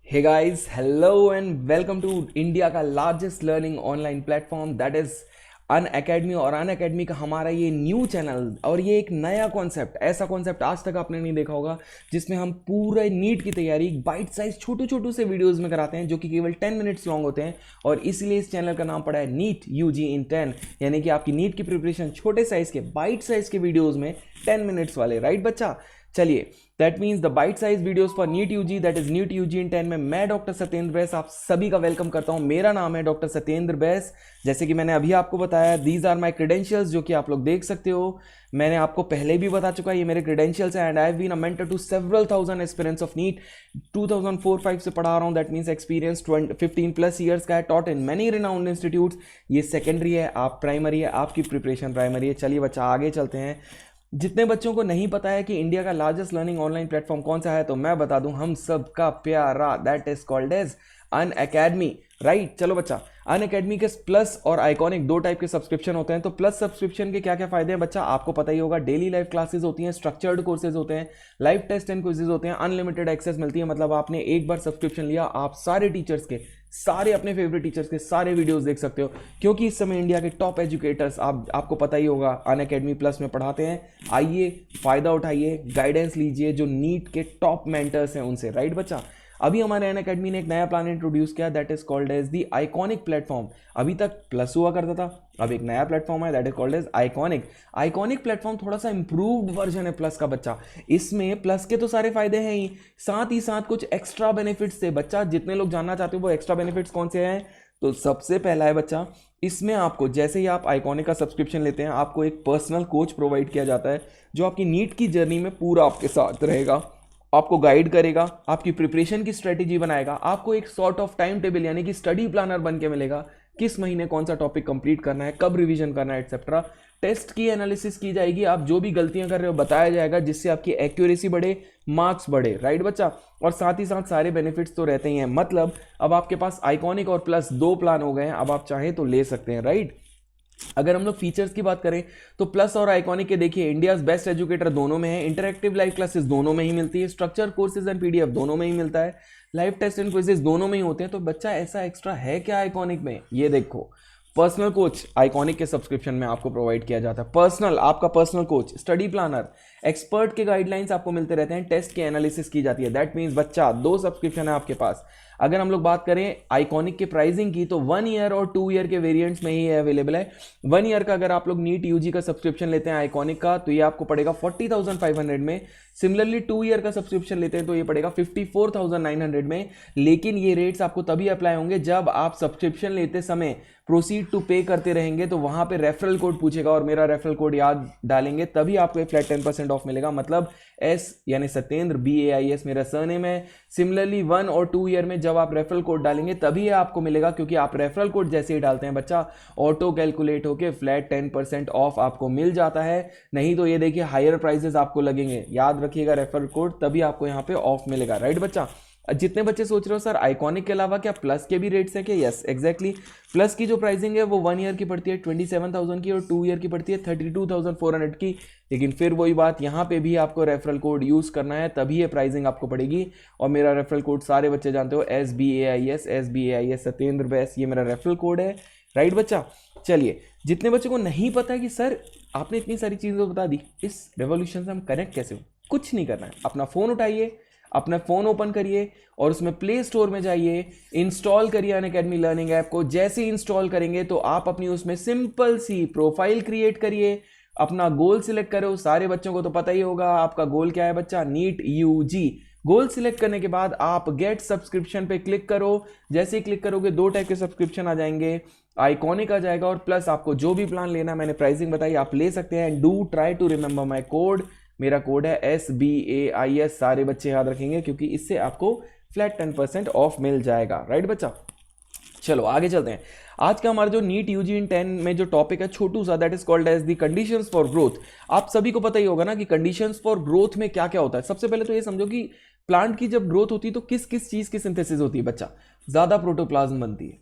Hey guys, hello and welcome to India का largest learning online platform that is Unacademy. और अन academy का हमारा ये new channel और ये एक नया कॉन्सेप्ट, ऐसा कॉन्सेप्ट आज तक आपने नहीं देखा होगा जिसमें हम पूरे नीट की तैयारी बाइट साइज छोटू छोटू से वीडियोस में कराते हैं जो कि केवल 10 मिनट्स लॉन्ग होते हैं। और इसलिए इस चैनल का नाम पड़ा है नीट यूजी इन 10, यानी कि आपकी नीट की प्रिपरेशन छोटे साइज के बाइट साइज के वीडियोज़ में 10 मिनट्स वाले। राइट बच्चा, चलिए that means the bite size videos for NEET UG, that is NEET UG in 10 में मैं डॉक्टर सत्येंद्र बैस आप सभी का वेलकम करता हूं। मेरा नाम है डॉक्टर सत्येंद्र बैस। जैसे कि मैंने अभी आपको बताया, दीज आर माई क्रेडेंशियल्स जो कि आप लोग देख सकते हो। मैंने आपको पहले भी बता चुका है, ये मेरे क्रेडेंशियल्स हैं and I have been a mentor to several thousand aspirants of NEET. 2004-5 से पढ़ा रहा हूँ, that means experience 15 plus years का है, taught in many renowned institutes. ये सेकेंडरी है, आप प्राइमरी है, आपकी प्रिपरेशन प्राइमरी है। चलिए बच्चा आगे चलते हैं। जितने बच्चों को नहीं पता है कि इंडिया का लार्जेस्ट लर्निंग ऑनलाइन प्लेटफॉर्म कौन सा है, तो मैं बता दूं, हम सबका प्यारा, that is called as Unacademy. Right, चलो बच्चा, अन अकेडमी के प्लस और आइकॉनिक दो टाइप के सब्सक्रिप्शन होते हैं। तो प्लस सब्सक्रिप्शन के क्या क्या फायदे हैं बच्चा, आपको पता ही होगा। डेली लाइव क्लासेस होती हैं, स्ट्रक्चर्ड कोर्सेज होते हैं, लाइव टेस्ट एंड क्विजेज होते हैं, अनलिमिटेड एक्सेस मिलती है। मतलब आपने एक बार सब्सक्रिप्शन लिया, आप सारे टीचर्स के, सारे अपने फेवरेट टीचर्स के सारे वीडियोस देख सकते हो, क्योंकि इस समय इंडिया के टॉप एजुकेटर्स आपको पता ही होगा अन अकेडमी प्लस में पढ़ाते हैं। आइए फायदा उठाइए, गाइडेंस लीजिए जो नीट के टॉप मेंटर्स हैं उनसे। राइट बच्चा, अभी हमारे अन अकेडमी ने एक नया प्लान इंट्रोड्यूस किया, that is called as the iconic platform. अभी तक प्लस हुआ करता था, अब एक नया प्लेटफॉर्म है, that is called as iconic. Iconic platform थोड़ा सा इंप्रूव्ड वर्जन है प्लस का बच्चा। इसमें प्लस के तो सारे फायदे हैं ही साथ कुछ एक्स्ट्रा बेनिफिट्स थे बच्चा। जितने लोग जानना चाहते हो वो एक्स्ट्रा बेनिफिट्स कौन से हैं, तो सबसे पहला है बच्चा, इसमें आपको जैसे ही आप आइकॉनिक का सब्सक्रिप्शन लेते हैं, आपको एक पर्सनल कोच प्रोवाइड किया जाता है जो आपकी नीट की जर्नी में पूरा आपके साथ रहेगा, आपको गाइड करेगा, आपकी प्रिपरेशन की स्ट्रेटेजी बनाएगा, आपको एक सॉर्ट ऑफ टाइम टेबल यानी कि स्टडी प्लानर बन के मिलेगा, किस महीने कौन सा टॉपिक कंप्लीट करना है, कब रिवीजन करना है, एक्सेट्रा। टेस्ट की एनालिसिस की जाएगी, आप जो भी गलतियां कर रहे हो बताया जाएगा, जिससे आपकी एक्यूरेसी बढ़े, मार्क्स बढ़े। राइट बच्चा, और साथ ही साथ सारे बेनिफिट्स तो रहते ही हैं। मतलब अब आपके पास आइकॉनिक और प्लस दो प्लान हो गए हैं, अब आप चाहें तो ले सकते हैं। राइट, अगर हम लोग फीचर्स की बात करें तो प्लस और आइकॉनिक के देखिए, इंडियाज बेस्ट एजुकेटर दोनों में है, इंटरैक्टिव लाइव क्लासेस दोनों में ही मिलती है, स्ट्रक्चर कोर्सेज एंड पीडीएफ दोनों में ही मिलता है, लाइव टेस्ट एंड क्विजेस दोनों में ही होते हैं। तो बच्चा ऐसा एक्स्ट्रा है क्या आइकॉनिक में, ये देखो, पर्सनल कोच आइकॉनिक के सब्सक्रिप्शन में आपको प्रोवाइड किया जाता है। पर्सनल, आपका personal coach, study planner, expert के गाइडलाइंस आपको मिलते रहते हैं, टेस्ट की एनालिसिस की जाती है। दैट मीन्स बच्चा दो सब्सक्रिप्शन है आपके पास। अगर हम लोग बात करें आइकॉनिक के प्राइसिंग की, तो 1 ईयर और 2 ईयर के वेरिएंट्स में ही अवेलेबल है। 1 ईयर का अगर आप लोग नीट यूजी का सब्सक्रिप्शन लेते हैं आइकॉनिक का, तो ये आपको पड़ेगा 40,500 में। सिमिलरली 2 ईयर का सब्सक्रिप्शन लेते हैं तो ये पड़ेगा 54,900 में। लेकिन ये रेट्स आपको तभी अप्लाई होंगे जब आप सब्सक्रिप्शन लेते समय प्रोसीड टू पे करते रहेंगे, तो वहां पे रेफरल कोड पूछेगा और मेरा रेफरल कोड याद डालेंगे, तभी आपको फ्लैट 10% ऑफ मिलेगा। मतलब एस यानी सत्येंद्र, BAIS मेरा सरनेम है। सिमिलरली 1 और 2 ईयर में जब आप रेफरल कोड डालेंगे तभी आपको मिलेगा, क्योंकि आप रेफरल कोड जैसे ही डालते हैं बच्चा, ऑटो कैलकुलेट होके फ्लैट 10% ऑफ आपको मिल जाता है। नहीं तो ये देखिए हायर प्राइसेस आपको लगेंगे, याद रखिएगा रेफरल कोड, तभी आपको यहाँ पे ऑफ मिलेगा। राइट बच्चा, जितने बच्चे सोच रहे हो सर आइकॉनिक के अलावा क्या प्लस के भी रेट्स हैं क्या, यस एग्जैक्टली। प्लस की जो प्राइसिंग है वो 1 ईयर की पड़ती है 27,000 की और 2 ईयर की पड़ती है 32,400 की। लेकिन फिर वही बात, यहाँ पे भी आपको रेफरल कोड यूज़ करना है तभी ये प्राइसिंग आपको पड़ेगी। और मेरा रेफरल कोड सारे बच्चे जानते हो, SBAIS सत्येंद्र बैस, ये मेरा रेफरल कोड है। राइट बच्चा, चलिए, जितने बच्चों को नहीं पता है कि सर आपने इतनी सारी चीज़ें बता दी, इस रेवोल्यूशन से हम कनेक्ट कैसे हो, कुछ नहीं करना है। अपना फ़ोन उठाइए, अपना फ़ोन ओपन करिए और उसमें प्ले स्टोर में जाइए, इंस्टॉल करिए अन अकेडमी लर्निंग ऐप को। जैसे ही इंस्टॉल करेंगे तो आप अपनी उसमें सिंपल सी प्रोफाइल क्रिएट करिए, अपना गोल सिलेक्ट करो। सारे बच्चों को तो पता ही होगा आपका गोल क्या है बच्चा, नीट यूजी। गोल सिलेक्ट करने के बाद आप गेट सब्सक्रिप्शन पे क्लिक करो। जैसे ही क्लिक करोगे दो टाइप के सब्सक्रिप्शन आ जाएंगे, आइकॉनिक आ जाएगा और प्लस आपको जो भी प्लान लेना, मैंने प्राइसिंग बताई, आप ले सकते हैं। Do try to remember my code, मेरा कोड है SBAIS, सारे बच्चे याद रखेंगे क्योंकि इससे आपको फ्लैट 10% ऑफ मिल जाएगा। राइट बच्चा, चलो आगे चलते हैं। आज का हमारा जो नीट यूजी इन 10 में जो टॉपिक है छोटू सा, that is called as the conditions for growth. आप सभी को पता ही होगा ना कि कंडीशंस फॉर ग्रोथ में क्या क्या होता है। सबसे पहले तो ये समझो कि प्लांट की जब ग्रोथ होती है तो किस किस चीज की सिंथेसिस होती है बच्चा, ज्यादा प्रोटोप्लाज्म बनती है,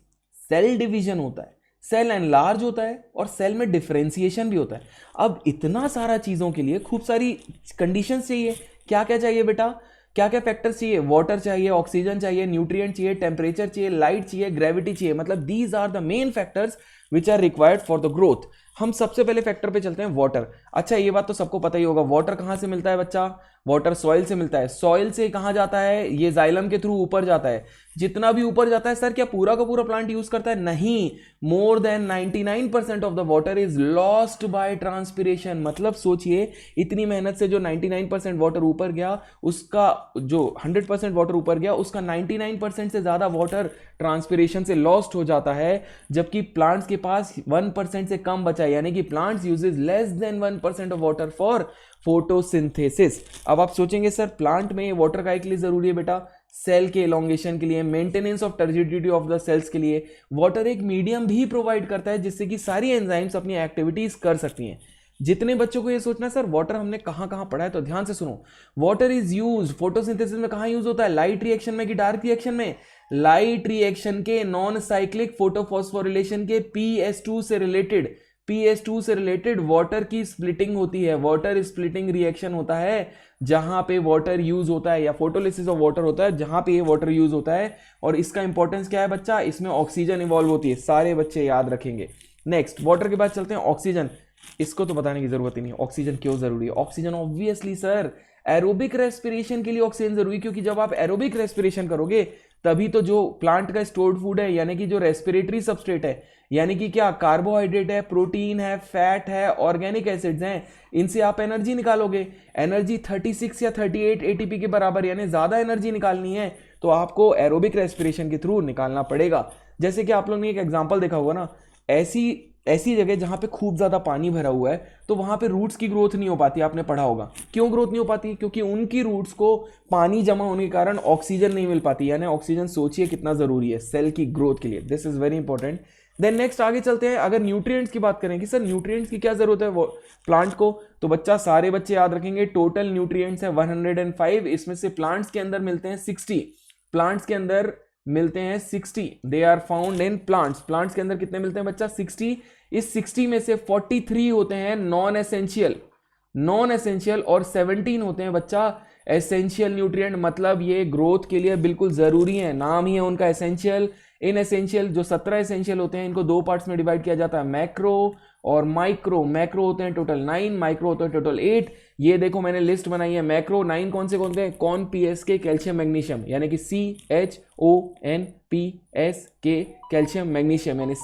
सेल डिवीजन होता है, सेल एनलार्ज होता है और सेल में डिफरेंशिएशन भी होता है। अब इतना सारा चीज़ों के लिए खूब सारी कंडीशंस चाहिए। क्या क्या चाहिए बेटा, क्या क्या फैक्टर्स चाहिए, वाटर चाहिए, ऑक्सीजन चाहिए, न्यूट्रिएंट चाहिए, टेम्परेचर चाहिए, लाइट चाहिए, ग्रेविटी चाहिए, मतलब these are the main factors which are required for the growth. हम सबसे पहले फैक्टर पे चलते हैं, वाटर। अच्छा ये बात तो सबको पता ही होगा, वाटर कहां से मिलता है बच्चा, वाटर सॉइल से मिलता है। सॉइल से कहां जाता है, ये जाइलम के थ्रू ऊपर जाता है। जितना भी ऊपर जाता है सर, क्या पूरा का पूरा प्लांट यूज करता है, नहीं, more than 99% of the water is lost by transpiration. मतलब सोचिए इतनी मेहनत से जो 99% वाटर ऊपर गया, उसका जो 100% वाटर ऊपर गया, उसका 99% से ज्यादा वाटर ट्रांसपिरेशन से लॉस्ट हो जाता है, जबकि प्लांट्स के पास 1% से कम बचा है, यानी कि plants uses less than 1% of water for photosynthesis. अब आप सोचेंगे सर प्लांट में वाटर का के लिए जरूरी है बेटा, सेल के एलोंगेशन के लिए, maintenance of turgidity of the cells के लिए वाटर एक मीडियम भी प्रोवाइड करता है, जिससे कि सारी एंजाइम्स अपनी एक्टिविटीज कर सकती हैं। जितने बच्चों को ये सोचना सर वाटर हमने कहां कहां पढ़ा है, तो ध्यान से सुनो। वाटर इज यूज फोटोसिंथेसिस में कहां यूज होता है, लाइट रिएक्शन में कि डार्क रिएक्शन में, लाइट रिएक्शन के नॉन साइक्लिक फोटोफॉस्फोरिलेशन के PS2 से रिलेटेड, PS2 से रिलेटेड वाटर की स्प्लिटिंग होती है, वाटर स्प्लिटिंग रिएक्शन होता है जहां पे वाटर यूज होता है, या फोटोलिसिस ऑफ वाटर होता है जहां पे ये वाटर यूज होता है। और इसका इंपॉर्टेंस क्या है बच्चा, इसमें ऑक्सीजन इवॉल्व होती है, सारे बच्चे याद रखेंगे। नेक्स्ट वाटर के बाद चलते हैं ऑक्सीजन। इसको तो बताने की जरूरत ही नहीं, ऑक्सीजन क्यों जरूरी है। Oxygen obviously sir aerobic respiration के लिए ऑक्सीजन जरूरी, क्योंकि जब आप एरोबिक रेस्पिरेशन करोगे तभी तो जो प्लांट का स्टोर्ड फूड है, यानी कि जो रेस्पिरेटरी सबस्ट्रेट है, यानी कि क्या कार्बोहाइड्रेट है, प्रोटीन है, फैट है, ऑर्गेनिक एसिड्स हैं, इनसे आप एनर्जी निकालोगे। एनर्जी 36 या 38 ATP के बराबर, यानी ज्यादा एनर्जी निकालनी है तो आपको एरोबिक रेस्पिरेशन के थ्रू निकालना पड़ेगा। जैसे कि आप लोगों ने एक एग्जांपल देखा होगा ना, ऐसी जगह जहां पे खूब ज्यादा पानी भरा हुआ है तो वहां पे रूट्स की ग्रोथ नहीं हो पाती, आपने पढ़ा होगा। क्यों ग्रोथ नहीं हो पाती, क्योंकि उनकी रूट्स को पानी जमा होने के कारण ऑक्सीजन नहीं मिल पाती, यानी ऑक्सीजन सोचिए कितना जरूरी है सेल की ग्रोथ के लिए, this is very important. Then next आगे चलते हैं, अगर न्यूट्रिएंट्स की बात करें कि सर न्यूट्रिएंट्स की क्या जरूरत है वो प्लांट को, तो बच्चा सारे बच्चे याद रखेंगे टोटल न्यूट्रिएंट्स है 105, इसमें से प्लांट्स के अंदर मिलते हैं 60, प्लांट्स के अंदर मिलते हैं 60, they are found in plants. Plants के अंदर कितने मिलते हैं बच्चा, 60। इस 60 में से 43 होते हैं नॉन एसेंशियल और 17 होते हैं बच्चा एसेंशियल न्यूट्रिएंट, मतलब ये ग्रोथ के लिए बिल्कुल जरूरी है, नाम ही है उनका एसेंशियल। इन एसेंशियल जो 17 एसेंशियल होते हैं इनको दो पार्ट्स में डिवाइड किया जाता है, मैक्रो और माइक्रो। मैक्रो होते हैं टोटल 9, माइक्रो होते हैं टोटल 8। ये देखो मैंने लिस्ट बनाई है, मैक्रो 9 कौन से हैं, कॉन PSK कैल्शियम मैग्नीशियम, यानी कि CHONPSK कैल्शियम मैग्नीशियम, यानी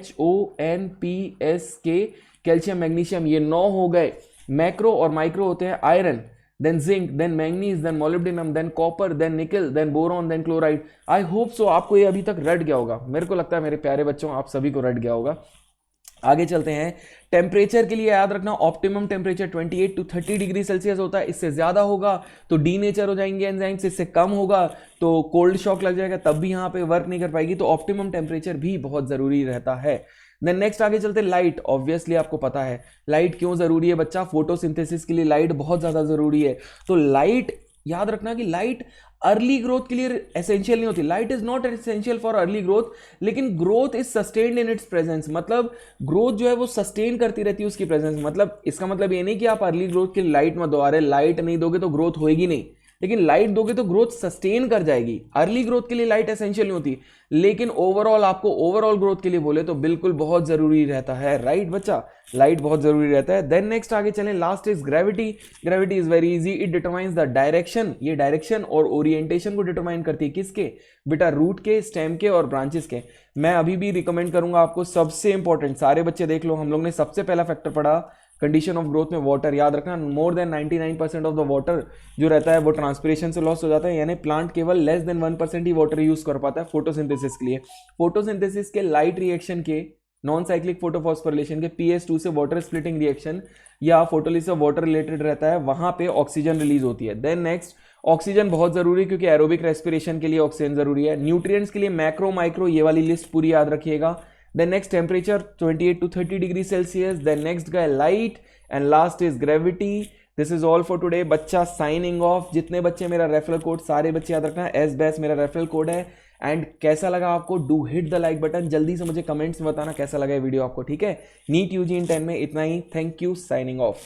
CHONPSK कैल्शियम मैग्नीशियम, ये 9 हो गए। मैक्रो और माइक्रो होते हैं iron, then zinc, then manganese, then molybdenum, then copper, then nickel, then boron, then chloride। I hope so आपको ये अभी तक रट गया होगा, मेरे को लगता है मेरे प्यारे बच्चों आप सभी को रट गया होगा। आगे चलते हैं, टेम्परेचर के लिए याद रखना optimum temperature 28 to 30 degree Celsius होता है, इससे ज्यादा होगा तो डीनेचर हो जाएंगे एंजाइम्स, इससे कम होगा तो कोल्ड शॉक लग जाएगा, तब भी यहाँ पे वर्क नहीं कर पाएगी, तो ऑप्टिमम टेम्परेचर भी बहुत जरूरी रहता है। देन नेक्स्ट आगे चलते हैं, लाइट। ऑब्वियसली आपको पता है लाइट क्यों जरूरी है बच्चा, फोटोसिंथेसिस के लिए लाइट बहुत ज्यादा जरूरी है। तो लाइट याद रखना कि लाइट अर्ली ग्रोथ के लिए एसेंशियल नहीं होती, light is not essential for early growth, लेकिन growth is sustained in its presence, मतलब ग्रोथ जो है वो सस्टेन करती रहती है उसकी प्रेजेंस। मतलब इसका मतलब ये नहीं कि आप अर्ली ग्रोथ के लिए लाइट मत दो, अरे लाइट नहीं दोगे तो ग्रोथ होएगी नहीं, लेकिन लाइट दोगे तो ग्रोथ सस्टेन कर जाएगी। अर्ली ग्रोथ के लिए लाइट एसेंशियल नहीं होती, लेकिन ओवरऑल आपको ओवरऑल ग्रोथ के लिए बोले तो बिल्कुल बहुत जरूरी रहता है, राइट बच्चा, लाइट बहुत जरूरी रहता है। देन नेक्स्ट आगे चलें, last is gravity. Gravity is very easy, it determines the direction, ये डायरेक्शन और ओरिएंटेशन को डिटरमाइन करती है, किसके बेटा, रूट के, स्टेम के और ब्रांचेस के। मैं अभी भी रिकमेंड करूंगा आपको, सबसे इंपॉर्टेंट सारे बच्चे देख लो, हम लोग ने सबसे पहला फैक्टर पढ़ा कंडीशन ऑफ ग्रोथ में वाटर, याद रखना more than 99% of the water जो रहता है वो ट्रांसपिरेशन से लॉस हो जाता है, यानी प्लांट केवल लेस देन 1% ही वाटर यूज कर पाता है फोटोसिंथेसिस के लिए। फोटोसिंथेसिस के लाइट रिएक्शन के, नॉन साइक्लिक फोटोफॉस्फोरिलेशन के, PS2 से वाटर स्प्लिटिंग रिएक्शन या फोटोलिसिस ऑफ वाटर रिलेटेड रहता है, वहां पे ऑक्सीजन रिलीज होती है। देन नेक्स्ट, ऑक्सीजन बहुत जरूरी है क्योंकि एरोबिक रेस्पिरेशन के लिए ऑक्सीजन जरूरी है। न्यूट्रिएंट्स के लिए मैक्रो माइक्रो, ये वाली लिस्ट पूरी याद रखिएगा। Then next temperature 28 to 30 degrees Celsius. Then next guy light and last is gravity. This is all for today. बच्चा signing off। जितने बच्चे मेरा रेफरल कोड, सारे बच्चे याद रखना, SBAS मेरा रेफरल कोड है। एंड कैसा लगा आपको, do hit the like button, जल्दी से मुझे कमेंट्स में बताना कैसा लगा ये वीडियो आपको, ठीक है। नीट UG in 10 में इतना ही, थैंक यू, साइनिंग ऑफ।